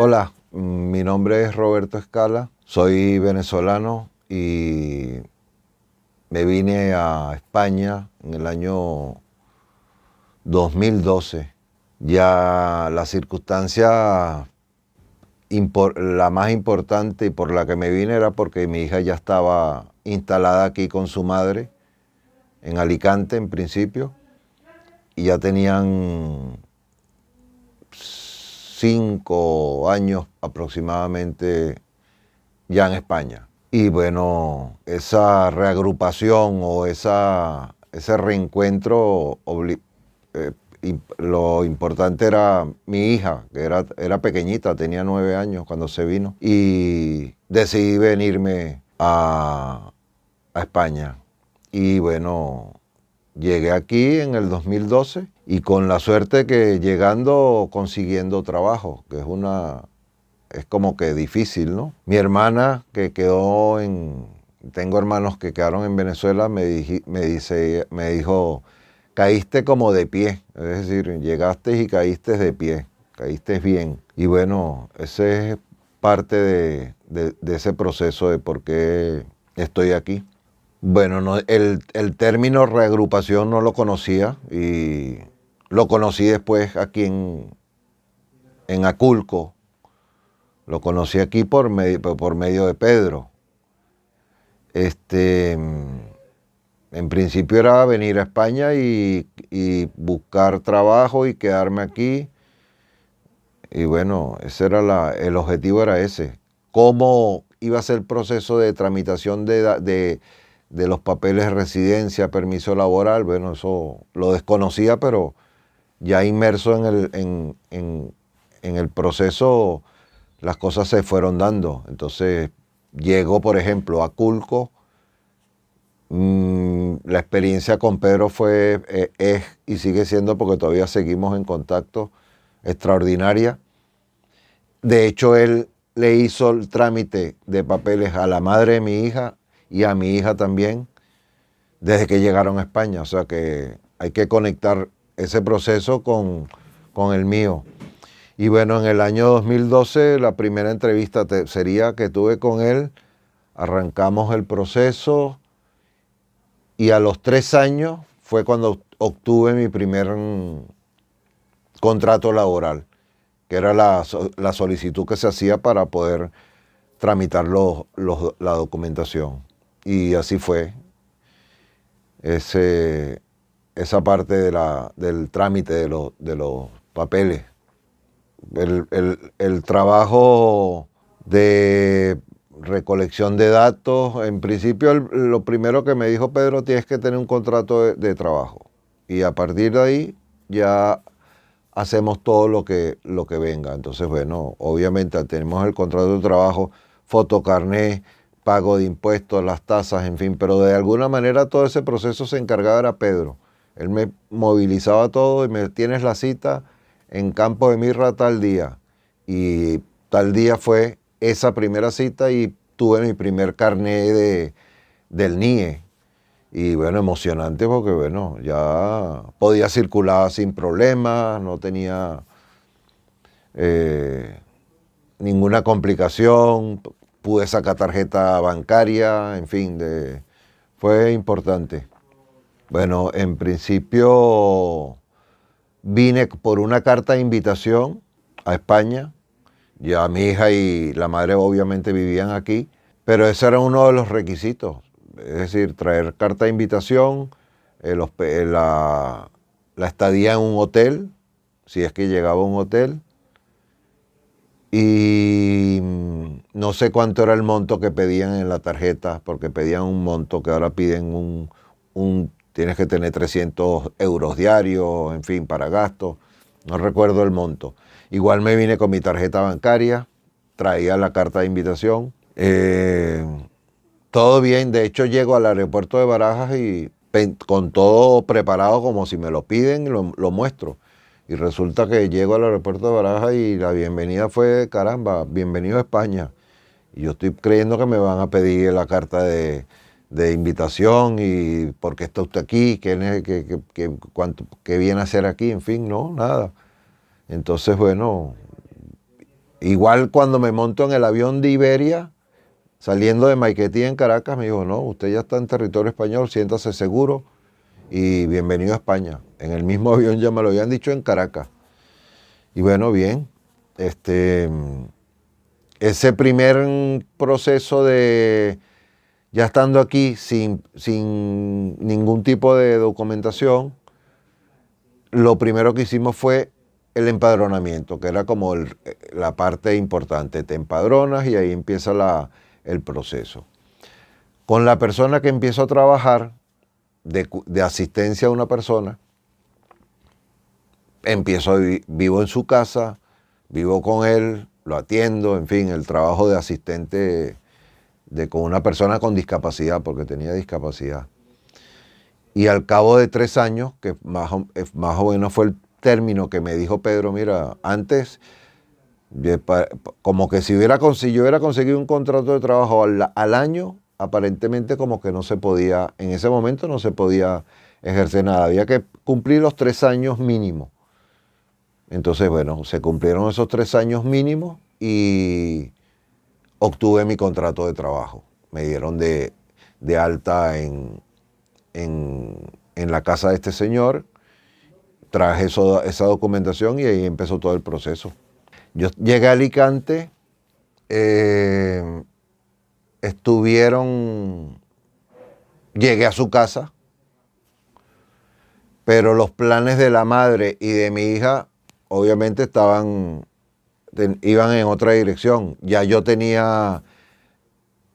Hola, mi nombre es Roberto Escala, soy venezolano y me vine a España en el año 2012. Ya la circunstancia la más importante y por la que me vine era porque mi hija ya estaba instalada aquí con su madre en Alicante en principio y ya tenían 5 años aproximadamente ya en España. Y bueno, esa reagrupación o ese reencuentro, lo importante era mi hija, que era pequeñita, tenía 9 años cuando se vino, y decidí venirme a España. Y bueno, llegué aquí en el 2012 y con la suerte que llegando consiguiendo trabajo, que es como que difícil, ¿no? Mi hermana que tengo hermanos que quedaron en Venezuela, me dijo, caíste como de pie, es decir, llegaste y caíste de pie, caíste bien. Y bueno, ese es parte de ese proceso de por qué estoy aquí. Bueno, no, el término reagrupación no lo conocía y lo conocí después aquí en Aculco. Lo conocí aquí por medio de Pedro. En principio era venir a España y buscar trabajo y quedarme aquí. Y bueno, el objetivo era ese. ¿Cómo iba a ser el proceso de tramitación de los papeles de residencia, permiso laboral? Bueno, eso lo desconocía, pero ya inmerso en el proceso, las cosas se fueron dando. Entonces, llego, por ejemplo, a Culco. La experiencia con Pedro es y sigue siendo, porque todavía seguimos en contacto, extraordinaria. De hecho, él le hizo el trámite de papeles a la madre de mi hija y a mi hija también, desde que llegaron a España. O sea que hay que conectar ese proceso con el mío. Y bueno, en el año 2012, la primera entrevista sería que tuve con él. Arrancamos el proceso y a los 3 años fue cuando obtuve mi primer contrato laboral, que era la solicitud que se hacía para poder tramitar la documentación. Y así fue esa parte del trámite de los papeles. El trabajo de recolección de datos, en principio lo primero que me dijo Pedro, tienes que tener un contrato de trabajo. Y a partir de ahí ya hacemos todo lo que venga. Entonces, bueno, obviamente tenemos el contrato de trabajo, fotocarné, pago de impuestos, las tasas, en fin, pero de alguna manera todo ese proceso se encargaba era Pedro. Él me movilizaba todo y me tienes la cita en Campo de Mirra tal día. Y tal día fue esa primera cita y tuve mi primer carné del NIE. Y bueno, emocionante porque bueno, ya podía circular sin problemas, no tenía ninguna complicación, pude sacar tarjeta bancaria, en fin, fue importante. Bueno, en principio vine por una carta de invitación a España. Ya mi hija y la madre obviamente vivían aquí, pero ese era uno de los requisitos. Es decir, traer carta de invitación, la estadía en un hotel, si es que llegaba a un hotel, y no sé cuánto era el monto que pedían en la tarjeta, porque pedían un monto que ahora piden tienes que tener 300 euros diarios, en fin, para gastos. No recuerdo el monto. Igual me vine con mi tarjeta bancaria, traía la carta de invitación. Todo bien, de hecho llego al aeropuerto de Barajas y con todo preparado como si me lo piden, lo muestro. Y resulta que llego al aeropuerto de Barajas y la bienvenida fue, caramba, bienvenido a España. Y yo estoy creyendo que me van a pedir la carta de invitación y por qué está usted aquí, qué viene a hacer aquí, en fin, no, nada. Entonces, bueno, Igual cuando me monto en el avión de Iberia, saliendo de Maiquetía en Caracas, me dijo, no, usted ya está en territorio español, siéntase seguro y bienvenido a España. En el mismo avión ya me lo habían dicho en Caracas. Y bueno, bien, ese primer proceso de ya estando aquí sin ningún tipo de documentación, lo primero que hicimos fue el empadronamiento, que era como la parte importante. Te empadronas y ahí empieza el proceso. Con la persona que empiezo a trabajar de asistencia a una persona, vivo en su casa, vivo con él, lo atiendo, en fin, el trabajo de asistente con una persona con discapacidad, porque tenía discapacidad. Y al cabo de 3 años, que más o menos fue el término que me dijo Pedro, mira, antes, como que si yo hubiera conseguido un contrato de trabajo al año, aparentemente como que no se podía, en ese momento no se podía ejercer nada, había que cumplir los 3 años mínimos. Entonces, bueno, se cumplieron esos 3 años mínimos y obtuve mi contrato de trabajo. Me dieron de alta en la casa de este señor, traje esa documentación y ahí empezó todo el proceso. Yo llegué a Alicante, llegué a su casa, pero los planes de la madre y de mi hija obviamente iban en otra dirección. Ya yo iba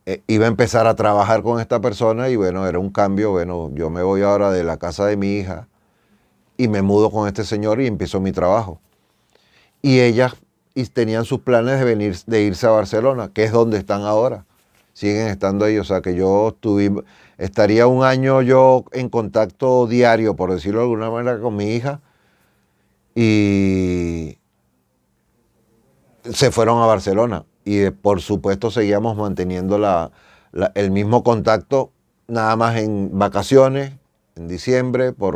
a empezar a trabajar con esta persona y bueno, era un cambio. Bueno, yo me voy ahora de la casa de mi hija y me mudo con este señor y empiezo mi trabajo. Y ellas tenían sus planes de irse a Barcelona, que es donde están ahora. Siguen estando ahí, o sea que estaría un año yo en contacto diario, por decirlo de alguna manera, con mi hija. Y se fueron a Barcelona. Y por supuesto seguíamos manteniendo el mismo contacto, nada más en vacaciones, en diciembre, por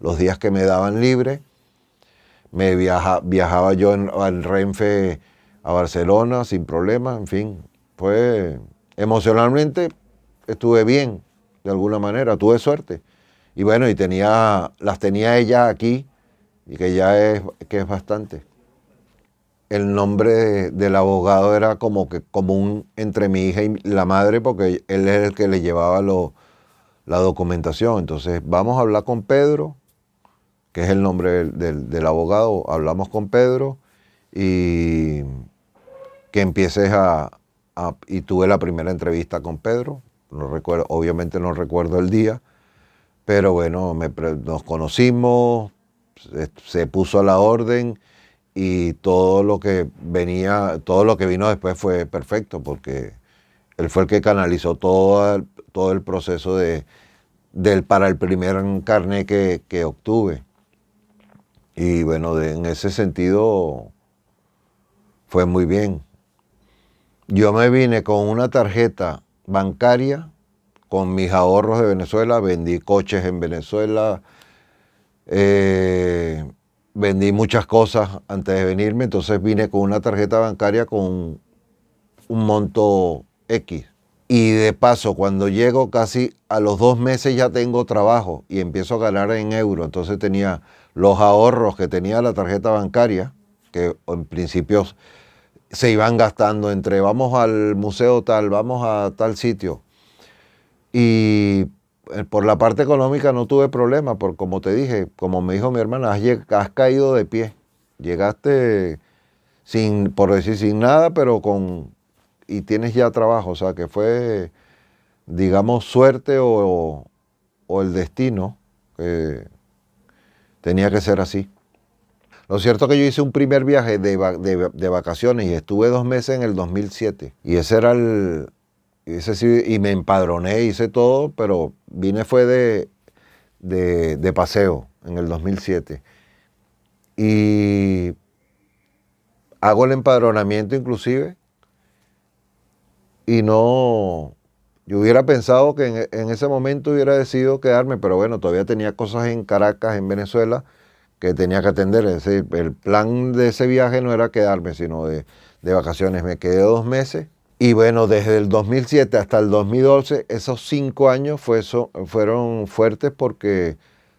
los días que me daban libre. Viajaba yo al Renfe a Barcelona sin problema, en fin. Emocionalmente estuve bien, de alguna manera, tuve suerte. Y bueno, las tenía ella aquí, y que es bastante. El nombre del abogado era como que común entre mi hija y la madre, porque él es el que le llevaba la documentación. Entonces, vamos a hablar con Pedro, que es el nombre del abogado. Hablamos con Pedro y que empieces y tuve la primera entrevista con Pedro. No recuerdo, obviamente no recuerdo el día, pero bueno, nos conocimos, se puso a la orden. Y todo lo que vino después fue perfecto, porque él fue el que canalizó todo el proceso para el primer carnet que obtuve. Y bueno, en ese sentido fue muy bien. Yo me vine con una tarjeta bancaria, con mis ahorros de Venezuela, vendí coches en Venezuela, vendí muchas cosas antes de venirme, entonces vine con una tarjeta bancaria con un monto X. Y de paso, cuando llego casi a los 2 meses ya tengo trabajo y empiezo a ganar en euros. Entonces tenía los ahorros que tenía la tarjeta bancaria, que en principio se iban gastando entre vamos al museo tal, vamos a tal sitio. Y por la parte económica no tuve problema, porque como te dije, como me dijo mi hermana, has caído de pie. Llegaste por decir sin nada, pero y tienes ya trabajo. O sea que fue, digamos, suerte o el destino, que tenía que ser así. Lo cierto es que yo hice un primer viaje de vacaciones y estuve 2 meses en el 2007. Y ese era y me empadroné, hice todo, pero fue de paseo en el 2007. Y hago el empadronamiento inclusive y yo hubiera pensado que en ese momento hubiera decidido quedarme, pero bueno, todavía tenía cosas en Caracas, en Venezuela, que tenía que atender. Es decir, el plan de ese viaje no era quedarme, sino de vacaciones. Me quedé 2 meses. Y bueno, desde el 2007 hasta el 2012, esos 5 años fueron fuertes porque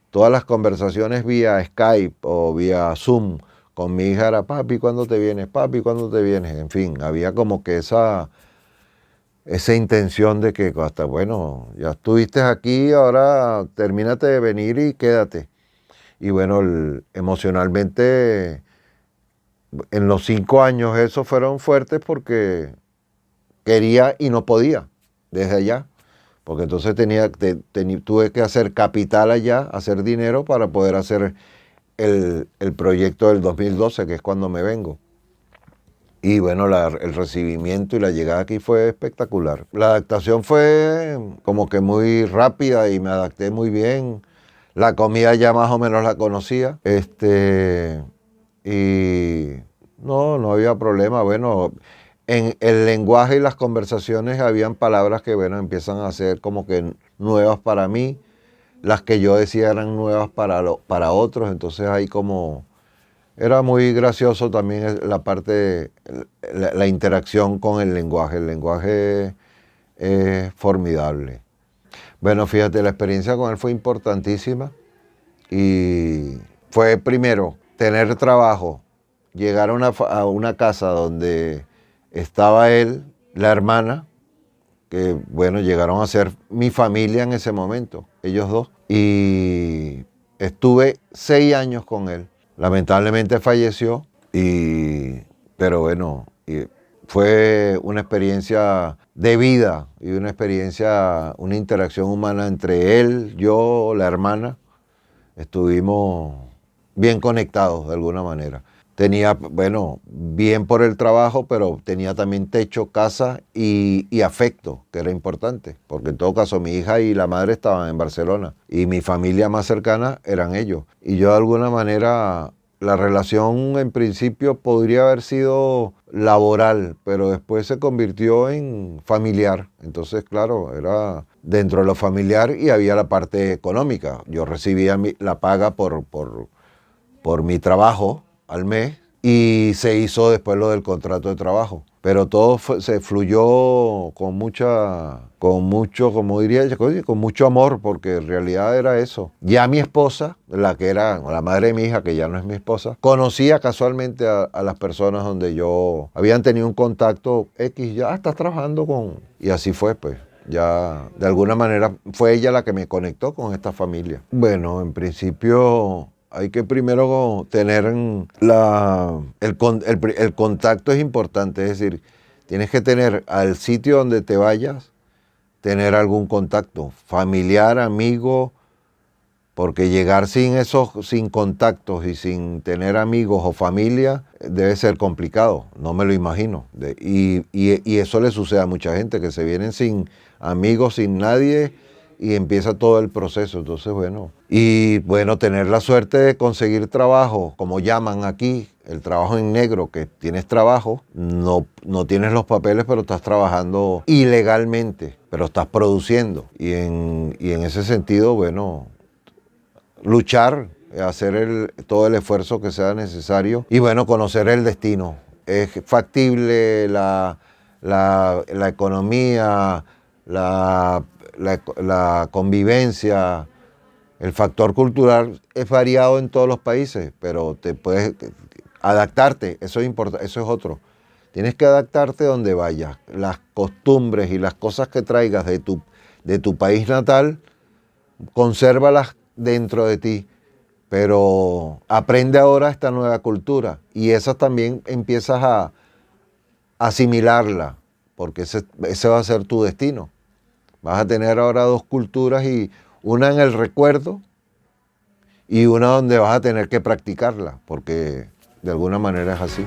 todas las conversaciones vía Skype o vía Zoom con mi hija era, papi, ¿cuándo te vienes? Papi, ¿cuándo te vienes? En fin, había como que esa intención de que hasta, bueno, ya estuviste aquí, ahora termínate de venir y quédate. Y bueno, emocionalmente, en los 5 años esos fueron fuertes porque quería y no podía desde allá. Porque entonces tuve que hacer capital allá, hacer dinero para poder hacer el proyecto del 2012, que es cuando me vengo. Y bueno, el recibimiento y la llegada aquí fue espectacular. La adaptación fue como que muy rápida y me adapté muy bien. La comida ya más o menos la conocía. Y no había problema. Bueno, en el lenguaje y las conversaciones habían palabras que, bueno, empiezan a ser como que nuevas para mí. Las que yo decía eran nuevas para otros. Entonces ahí como... Era muy gracioso también la parte, la interacción con el lenguaje. El lenguaje es formidable. Bueno, fíjate, la experiencia con él fue importantísima y fue primero tener trabajo, llegar a una casa donde estaba él, la hermana, que bueno, llegaron a ser mi familia en ese momento, ellos dos, y estuve 6 años con él. Lamentablemente falleció, pero bueno, fue una experiencia de vida y una interacción humana entre él, yo, la hermana. Estuvimos bien conectados de alguna manera. Tenía, bueno, bien por el trabajo, pero tenía también techo, casa y afecto, que era importante, porque en todo caso mi hija y la madre estaban en Barcelona y mi familia más cercana eran ellos. Y yo de alguna manera, la relación en principio podría haber sido laboral, pero después se convirtió en familiar. Entonces, claro, era dentro de lo familiar y había la parte económica. Yo recibía la paga por mi trabajo al mes y se hizo después lo del contrato de trabajo. Pero todo se fluyó con mucho, como diría yo, con mucho amor, porque en realidad era eso. Ya mi esposa, la que era la madre de mi hija, que ya no es mi esposa, conocía casualmente a las personas donde yo habían tenido un contacto X, ya estás trabajando con... Y así fue, pues. Ya de alguna manera fue ella la que me conectó con esta familia. Bueno, en principio hay que primero tener el contacto es importante, es decir, tienes que tener al sitio donde te vayas, tener algún contacto, familiar, amigo, porque llegar sin contactos y sin tener amigos o familia debe ser complicado, no me lo imagino. Y eso le sucede a mucha gente, que se vienen sin amigos, sin nadie, y empieza todo el proceso. Entonces, bueno, tener la suerte de conseguir trabajo, como llaman aquí, el trabajo en negro, que tienes trabajo, no tienes los papeles, pero estás trabajando ilegalmente, pero estás produciendo. Y en ese sentido, bueno, luchar, hacer todo el esfuerzo que sea necesario y bueno, conocer el destino. Es factible la economía, la convivencia, el factor cultural es variado en todos los países, pero te puedes adaptarte, eso es importante, eso es otro. Tienes que adaptarte donde vayas. Las costumbres y las cosas que traigas de tu país natal, consérvalas dentro de ti, pero aprende ahora esta nueva cultura y esa también empiezas a asimilarla, porque ese va a ser tu destino. Vas a tener ahora 2 culturas, y una en el recuerdo y una donde vas a tener que practicarla, porque de alguna manera es así.